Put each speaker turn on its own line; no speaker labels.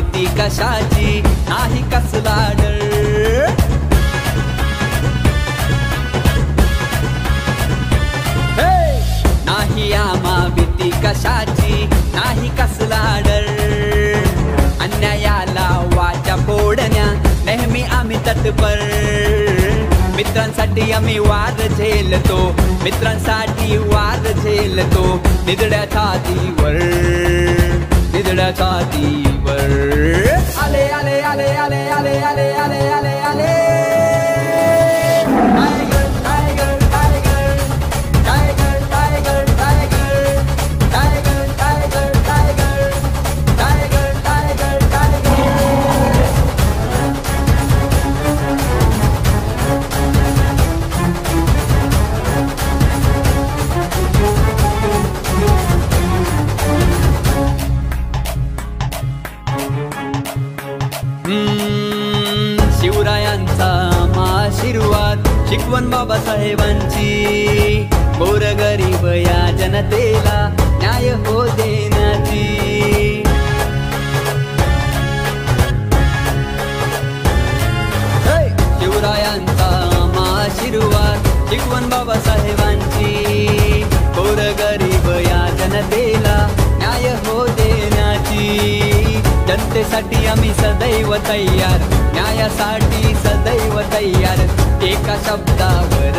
भीती कशाची नाही कसला डर. नाही आम्हा भीती कशाची नाही कसला डर. अन्यायाला वाचा फोडण्या नेहमी आम्ही तत्पर. मित्रांसाठी आम्ही वार झेलतो, मित्रांसाठी वार झेलतो. निधड्या छातीवर, निधड्या छातीवर. आले आले आले आले आले आले आले आले आले. शिवरायांचा आशीर्वाद, शिकवण बाबासाहेबांची. गोरगरीब या जनतेला न्याय हो देण्याची. शिवरायांचा आशीर्वाद, शिकवण बाबासाहेबांची. गोरगरीब या जनतेला न्याय हो देण्याची. जनतेसाठी आम्ही सदैव तयार, न्यायासाठी सदैव तयार. एका शब्दावर